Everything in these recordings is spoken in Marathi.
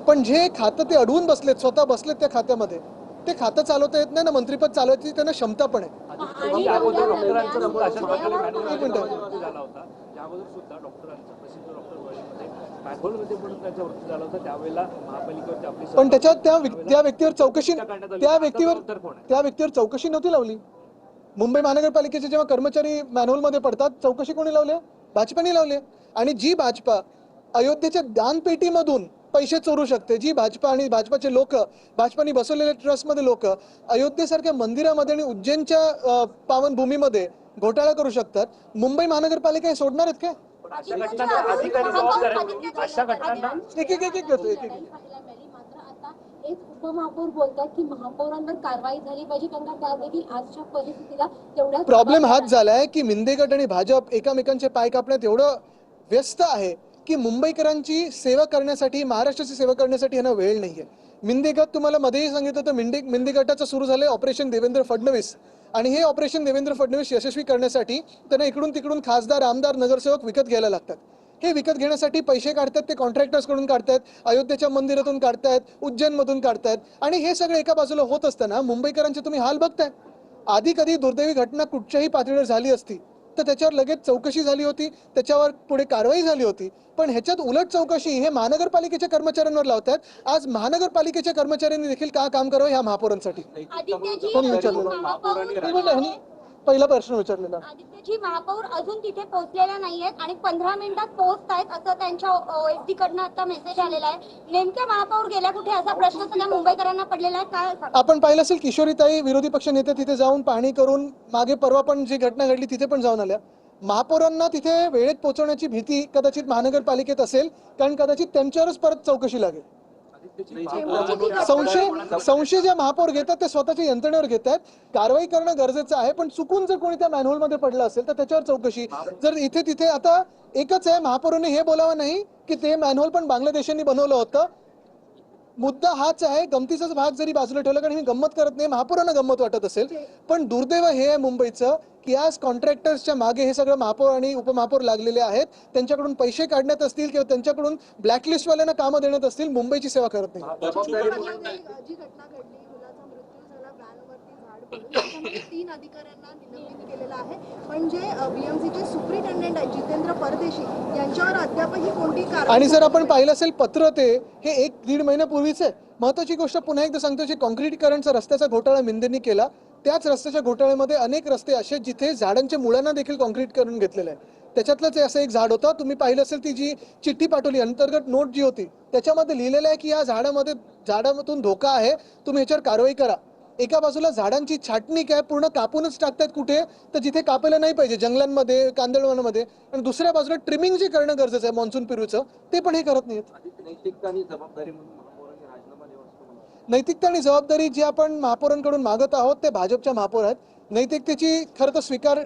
पण जे खातं ते अडवून बसलेत, स्वतः बसलेत त्या खात्यामध्ये, ते खातं चालवता येत नाही ना, मंत्रिपद चालवायची त्यांना क्षमता पण आहे. पण त्याच्यात त्या व्यक्तीवर चौकशी नव्हती लावली. मुंबई महानगरपालिकेचे जेव्हा कर्मचारी मॅन्युअलमध्ये पडतात, चौकशी कोणी लावली? भाजपाने लावली. आणि जी भाजपा अयोध्येच्या दानपेटीमधून पैसे चोरू शकते, जी भाजपा आणि भाजपाचे लोक, भाजपाने बसवलेल्या ट्रस्टमध्ये लोक अयोध्येसारख्या मंदिरामध्ये आणि उज्जैनच्या पावनभूमीमध्ये घोटाळा करू शकतात, मुंबई महानगरपालिका हे सोडणार आहेत काय? उपमहापौर बोलतात की महापौरांवर कारवाई झाली पाहिजे, कारण त्या देखील आजच्या परिस्थितीला तेवढा प्रॉब्लेम हाच झालाय की मिंदे गट आणि भाजप एकमेकांचे पाय कापण्यात एवढं व्यस्त आहे की मुंबईकरांची सेवा करण्यासाठी, महाराष्ट्राची सेवा करण्यासाठी यांना वेळ नाहीये. मिंदे गट, तुम्हाला मध्येही सांगितलं तर मिंदे गटाचं सुरू झालंय ऑपरेशन देवेंद्र फडणवीस, आणि हे ऑपरेशन देवेंद्र फडणवीस यशस्वी करण्यासाठी त्यांना इकडून तिकडून खासदार, आमदार, नगरसेवक विकत घ्यायला लागतात. हे विकत घेण्यासाठी पैसे काढतात, ते कॉन्ट्रॅक्टर्स कडून काढतात, अयोध्येच्या मंदिरातून काढतायत, उज्जैनमधून काढतायत, आणि हे सगळं एका बाजूला होत असताना मुंबईकरांचे तुम्ही हाल बघताय. आधी कधी दुर्दैवी घटना कुठच्याही पातळीवर झाली असती तर त्याच्यावर लगेच चौकशी झाली होती, त्याच्यावर पुढे कारवाई झाली होती. पण ह्याच्यात उलट चौकशी हे महानगरपालिकेच्या कर्मचाऱ्यांवर लावतात. आज महानगरपालिकेच्या कर्मचाऱ्यांनी देखील का काम करावं ह्या महापौरांसाठी? पहिला प्रश्न विचारलेला. आदित्यजी महापौर अजून तिथे पोहोचलेला नाहीयेत आणि 15 मिनिटात पोहोचतायत असं त्यांच्या ओएसडी कडनं आता मेसेज आलेला आहे. नेमके महापौर गेल्या कुठे असा प्रश्न सगळ्या मुंबईकरांना पडलेला आहे. काय आपण पाहिलं असेल, किशोरीताई विरोधी पक्ष नेते तिथे जाऊन पाहणी करून, मागे परवा पण जी घटना घडली तिथे पण जाऊन आल्या. महापौरांना तिथे वेळेत पोहोचवण्याची भीती कदाचित महानगरपालिकेत असेल, कारण कदाचित त्यांच्यावरच परत चौकशी लागेल. संशय जे महापौर घेतात ते स्वतःच्या यंत्रणेवर घेतात. कारवाई करणं गरजेचं आहे, पण चुकून जर कोणी त्या मॅन्युअल मध्ये पडलं असेल तर त्याच्यावर चौकशी. जर इथे तिथे आता एकच आहे, महापौरांनी हे बोलावं नाही की ते मॅन्युअल पण बांगलादेशांनी बनवलं होतं. मुद्दा हाच आहे, गमतीचाच भाग जरी बाजूला ठेवला, कारण मी गंमत करत नाही, महापौरांना गंमत वाटत असेल, पण दुर्दैव हे आहे मुंबईचं की आज कॉन्ट्रॅक्टर्सच्या मागे हे सगळं महापौर आणि उपमहापौर लागलेले आहेत. त्यांच्याकडून पैसे काढण्यात असतील किंवा त्यांच्याकडून ब्लॅकलिस्टवाल्यांना कामं देण्यात असतील, मुंबईची सेवा करत नाही. तीन अधिकाऱ्यांना निलंबित केलेलं आहे, पण जे बीएमसीचे सुप्रिंटेंडेंट आहेत जितेंद्र परदेशी यांच्यावर अद्यापही कोणती कारवाई. आणि जर आपण पाहिलं असेल पत्र ते हे 1-1.5 महिन्यापूर्वीच आहे. महत्वाची गोष्ट पुन्हा एकदा सांगतो, जे कॉन्क्रीटीकरणचा रस्त्याचा घोटाळा मिंदेंनी केला, त्याच रस्त्याच्या घोटाळ्यामध्ये अनेक रस्ते असे जिथे झाडांच्या मुळांना देखील कॉन्क्रीट करून घेतलेलं आहे. त्याच्यातलंच असं एक झाड होतं, तुम्ही पाहिलं असेल ती जी चिठ्ठी पाठवली अंतर्गत नोट जी होती त्याच्यामध्ये लिहिलेलं आहे की या झाडामधून धोका आहे, तुम्ही ह्याच्यावर कारवाई करा. एका बाजूला झाडांची छाटणी काय पूर्ण कापूनच टाकतात कुठे तर जिथे कापायला नाही पाहिजे, जंगलांमध्ये, कांदळवनामध्ये, आणि दुसऱ्या बाजूला ट्रिमिंग जे करणं गरजेचं आहे मॉन्सून पिरूचं, ते पण हे करत नाहीत. नैतिकता आणि जबाबदारी जी आपण महापौरांकडून मागत आहोत ते भाजपच्या महापौर आहेत. नैतिकतेची खरं तर स्वीकार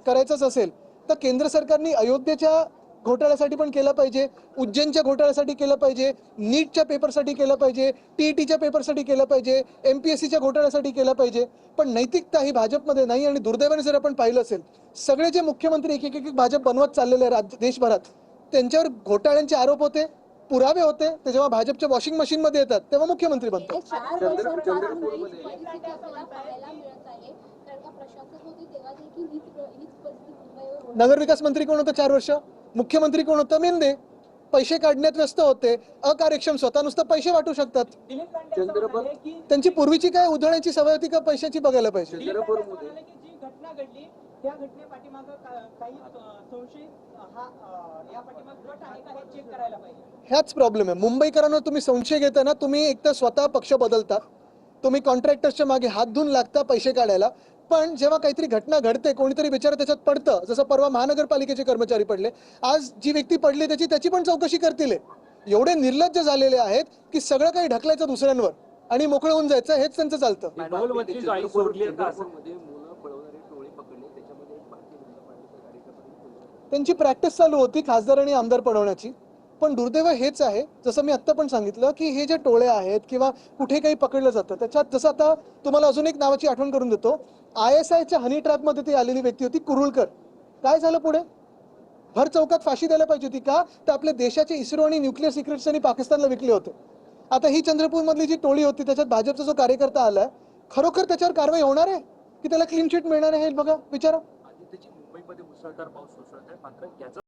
करायचाच असेल तर केंद्र सरकारने अयोध्येच्या घोटाळ्यासाठी पण केलं पाहिजे, उज्जैनच्या घोटाळ्यासाठी केलं पाहिजे, नीटच्या पेपरसाठी केलं पाहिजे, टीईटीच्या पेपरसाठी केलं पाहिजे, एमपीएससीच्या घोटाळ्यासाठी केलं पाहिजे. पण नैतिकता ही भाजपमध्ये नाही. आणि दुर्दैवाने जर आपण पाहिलं असेल, सगळे जे मुख्यमंत्री एक एक भाजप बनवत चाललेले देशभरात, त्यांच्यावर घोटाळ्यांचे आरोप होते, पुरावे होते, ते जेव्हा भाजपच्या वॉशिंग मशीन मध्ये येतात तेव्हा मुख्यमंत्री बनतात. नगरविकास मंत्री कोण होतं 4 वर्ष? मुख्यमंत्री कोण होतं? मिंदे. पैसे काढण्यात व्यस्त होते, अकार्यक्षम, स्वतः नुसतं पैसे वाटू शकतात. त्यांची पूर्वीची काय उधळण्याची सवय होती का पैशाची बघायला पाहिजे. ह्याच प्रॉब्लेम आहे मुंबईकरांना. तुम्ही संशय घेताना तुम्ही एक तर स्वतः पक्ष बदलता, तुम्ही कॉन्ट्रॅक्टर्सच्या मागे हात धुवून लागता पैसे काढायला, पण जेव्हा काहीतरी घटना घडते, कोणीतरी बिचारा त्याच्यात पडतं, जसं परवा महानगरपालिकेचे कर्मचारी पडले, आज जी व्यक्ती पडली त्याची पण चौकशी करतील. एवढे निर्लज्ज झालेले आहेत की सगळं काही ढकलायचं दुसऱ्यांवर आणि मोकळं होऊन जायचं, हेच त्यांचं चालतं. त्यांची प्रॅक्टिस चालू होती खासदार आणि आमदार पडवण्याची. पण दुर्दैव हेच आहे, जसं मी आत्ता पण सांगितलं की हे जे टोळे आहेत किंवा कुठे काही पकडलं जातं, त्याच्यात जसं आता तुम्हाला अजून एक नावाची आठवण करून देतो, ISIच्या हनी ट्रॅपमध्ये ती आलेली व्यक्ती होती कुरुळकर. काय झालं पुढे? भर चौकात फाशी द्यायला पाहिजे होती का? तर आपल्या देशाचे इस्रो आणि न्यूक्लिअर सिक्रेट्स त्यांनी पाकिस्तानला विकले होते. आता ही चंद्रपूरमधली जी टोळी होती त्याच्यात भाजपचा जो कार्यकर्ता आलाय, खरोखर त्याच्यावर कारवाई होणार आहे की त्याला क्लीन चिट मिळणार आहे? हे बघा, विचारा. आदित्यची मुंबईमध्ये मुसळधार पाऊस कोसळतोय, मात्र याचा